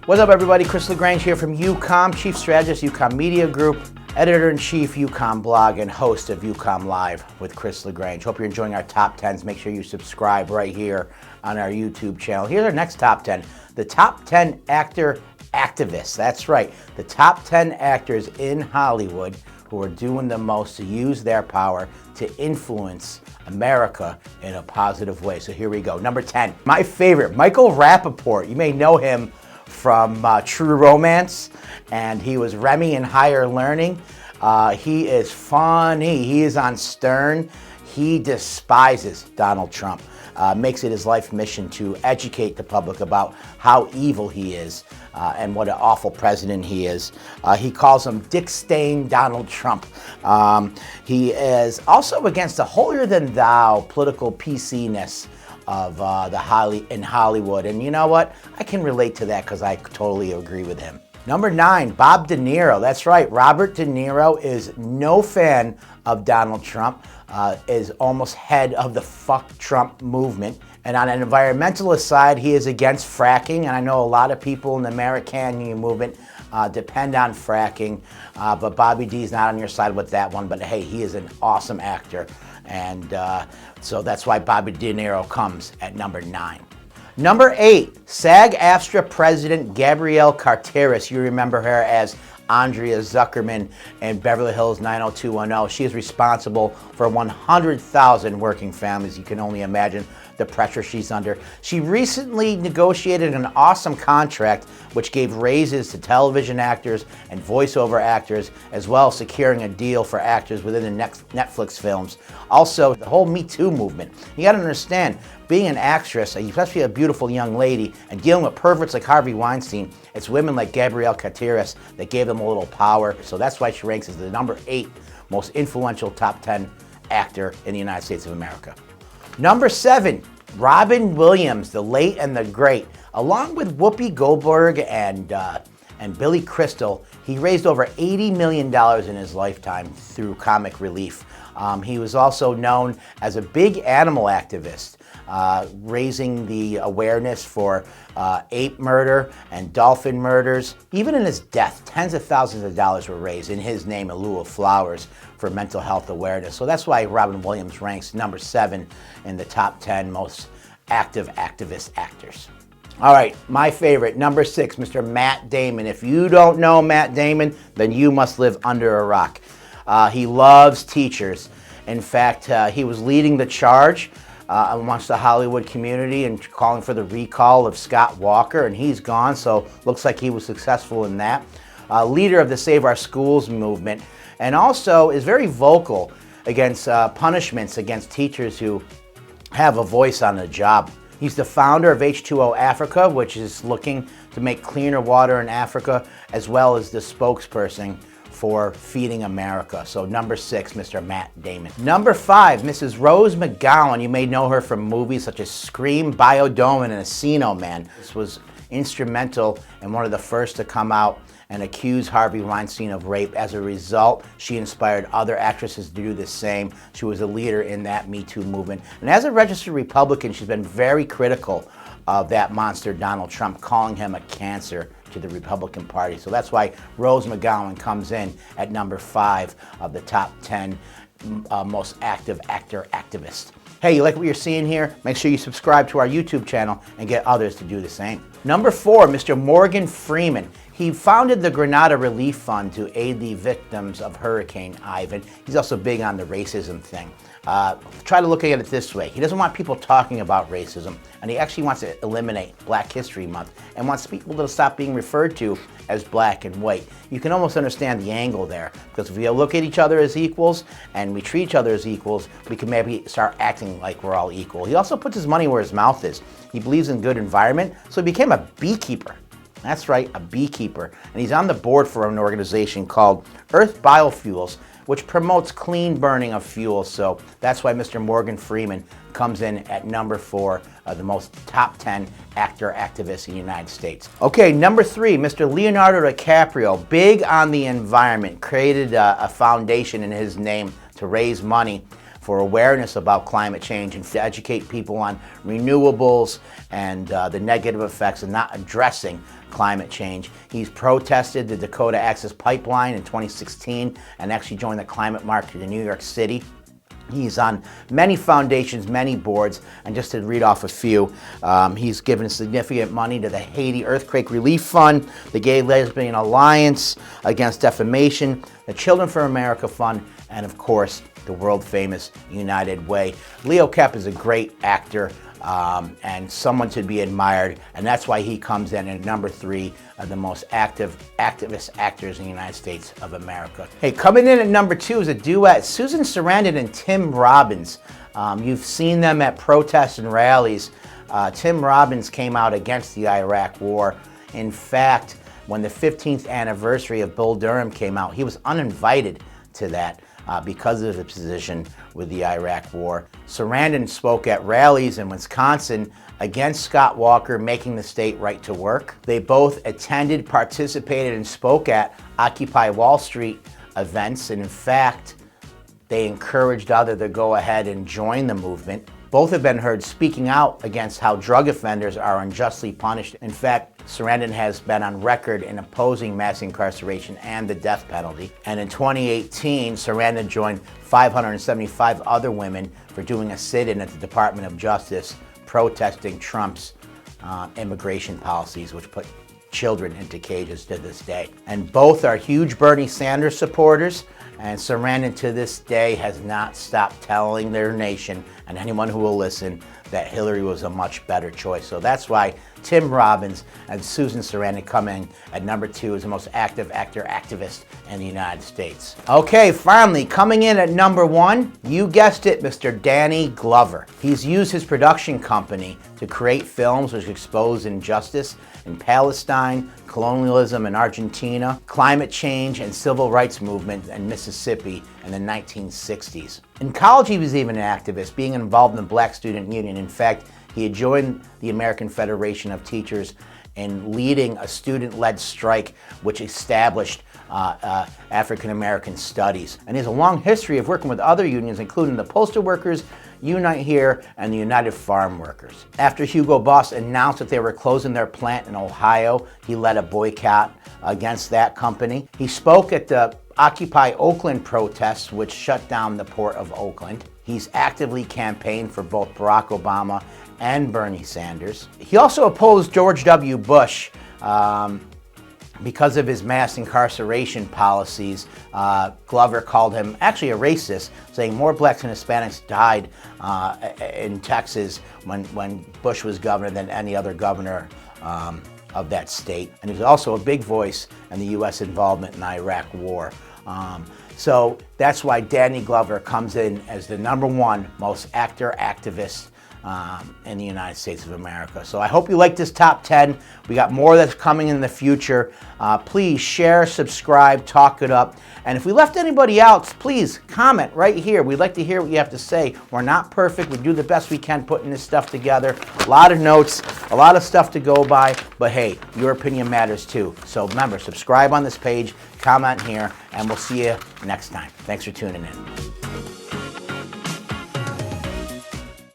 What's up, everybody? Chris LaGrange here from UCOM, Chief Strategist, UCOM Media Group, Editor-in-Chief, UCOM Blog, and host of UCOM Live with Chris LaGrange. Hope you're enjoying our top 10s. Make sure you subscribe right here on our YouTube channel. Here's our next top 10. The top 10 actor activists. That's right. The top 10 actors in Hollywood who are doing the most to use their power to influence America in a positive way. So here we go. Number 10, my favorite, Michael Rapport. You may know him from True Romance, and he was Remy in Higher Learning. He is funny. He is on Stern. He despises Donald Trump. Makes it his life mission to educate the public about how evil he is and what an awful president he is. He calls him Dick Stain Donald Trump. He is also against the holier-than-thou political PC-ness of in Hollywood. And you know what? I can relate to that because I totally agree with him. Number 9, Bob De Niro. That's right. Robert De Niro is no fan of Donald Trump, is almost head of the Fuck Trump movement. And on an environmentalist side, he is against fracking. And I know a lot of people in the American movement depend on fracking. But Bobby D is not on your side with that one. But hey, he is an awesome actor. And so that's why Bobby De Niro comes at number 9. Number 8, SAG-AFTRA President Gabrielle Carteris. You remember her as Andrea Zuckerman in Beverly Hills 90210. She is responsible for 100,000 working families. You can only imagine the pressure she's under. She recently negotiated an awesome contract which gave raises to television actors and voiceover actors, as well as securing a deal for actors within the next Netflix films. Also, the whole Me Too movement. You gotta understand, being an actress, especially a beautiful young lady, and dealing with perverts like Harvey Weinstein, it's women like Gabrielle Carteris that gave them a little power. So that's why she ranks as the number 8 most influential top 10 actor in the United States of America. Number 7, Robin Williams, the late and the great. Along with Whoopi Goldberg and Billy Crystal, he raised over $80 million in his lifetime through comic relief. He was also known as a big animal activist, raising the awareness for ape murder and dolphin murders. Even in his death, tens of thousands of dollars were raised in his name in lieu of flowers for mental health awareness. So that's why Robin Williams ranks number 7 in the top 10 most active activist actors. All right, my favorite, number 6, Mr. Matt Damon. If you don't know Matt Damon, then you must live under a rock. He loves teachers. In fact, he was leading the charge amongst the Hollywood community and calling for the recall of Scott Walker, and he's gone, so looks like he was successful in that. Leader of the Save Our Schools movement, and also is very vocal against punishments against teachers who have a voice on the job. He's the founder of H2O Africa, which is looking to make cleaner water in Africa, as well as the spokesperson for Feeding America. So number 6, Mr. Matt Damon. Number 5, Mrs. Rose McGowan. You may know her from movies such as Scream, Biodome, and Encino Man. This was instrumental and one of the first to come out and accuse Harvey Weinstein of rape. As a result, she inspired other actresses to do the same. She was a leader in that Me Too movement. And as a registered Republican, she's been very critical of that monster Donald Trump, calling him a cancer to the Republican Party. So that's why Rose McGowan comes in at number 5 of the top 10 most active actor activists. Hey, you like what you're seeing here? Make sure you subscribe to our YouTube channel and get others to do the same. Number 4, Mr. Morgan Freeman. He founded the Grenada Relief Fund to aid the victims of Hurricane Ivan. He's also big on the racism thing. Try to look at it this way. He doesn't want people talking about racism, and he actually wants to eliminate Black History Month and wants people to stop being referred to as black and white. You can almost understand the angle there, because if we look at each other as equals and we treat each other as equals, we can maybe start acting like we're all equal. He also puts his money where his mouth is. He believes in good environment, so he became a beekeeper. That's right, a beekeeper. And he's on the board for an organization called Earth Biofuels, which promotes clean burning of fuels. So that's why Mr. Morgan Freeman comes in at number 4 of the most top 10 actor activists in the United States. Okay, number 3, Mr. Leonardo DiCaprio, big on the environment, created a foundation in his name to raise money for awareness about climate change and to educate people on renewables and the negative effects of not addressing climate change. He's protested the Dakota Access Pipeline in 2016 and actually joined the climate march in New York City. He's on many foundations, many boards, and just to read off a few, he's given significant money to the Haiti Earthquake Relief Fund, the Gay Lesbian Alliance Against Defamation, the Children for America Fund, and of course, the world-famous United Way. Leo Kapp is a great actor and someone to be admired, and that's why he comes in at number 3 of the most activist actors in the United States of America. Hey, coming in at number 2 is a duet, Susan Sarandon and Tim Robbins. You've seen them at protests and rallies. Tim Robbins came out against the Iraq War. In fact, when the 15th anniversary of Bull Durham came out, he was uninvited to that because of his position with the Iraq War. Sarandon spoke at rallies in Wisconsin against Scott Walker making the state right to work. They both attended, participated, and spoke at Occupy Wall Street events, and in fact, they encouraged others to go ahead and join the movement. Both have been heard speaking out against how drug offenders are unjustly punished. In fact, Sarandon has been on record in opposing mass incarceration and the death penalty. And in 2018, Sarandon joined 575 other women for doing a sit-in at the Department of Justice protesting Trump's immigration policies, which put children into cages to this day. And both are huge Bernie Sanders supporters, and Sarandon to this day has not stopped telling their nation and anyone who will listen that Hillary was a much better choice. So that's why Tim Robbins and Susan Sarandon come in at number 2 as the most active activist in the United States. Okay, finally, coming in at number 1, you guessed it, Mr. Danny Glover. He's used his production company to create films which expose injustice in Palestine, colonialism in Argentina, climate change and civil rights movement in Mississippi in the 1960s. In college, he was even an activist, being involved in the Black Student Union. In fact, he had joined the American Federation of Teachers in leading a student-led strike which established African American studies. And he has a long history of working with other unions, including the Postal Workers, Unite Here, and the United Farm Workers. After Hugo Boss announced that they were closing their plant in Ohio, he led a boycott against that company. He spoke at the Occupy Oakland protests, which shut down the port of Oakland. He's actively campaigned for both Barack Obama and Bernie Sanders. He also opposed George W. Bush because of his mass incarceration policies. Glover called him actually a racist, saying more blacks and Hispanics died in Texas when Bush was governor than any other governor of that state. And he was also a big voice in the U.S. involvement in the Iraq War. So that's why Danny Glover comes in as the number 1 most activist in the United States of America. So I hope you like this top 10. We got more that's coming in the future. Please share, subscribe, talk it up. And if we left anybody out, please comment right here. We'd like to hear what you have to say. We're not perfect. We do the best we can putting this stuff together. A lot of notes, a lot of stuff to go by, but hey, your opinion matters too. So remember, subscribe on this page, comment here, and we'll see you next time. Thanks for tuning in.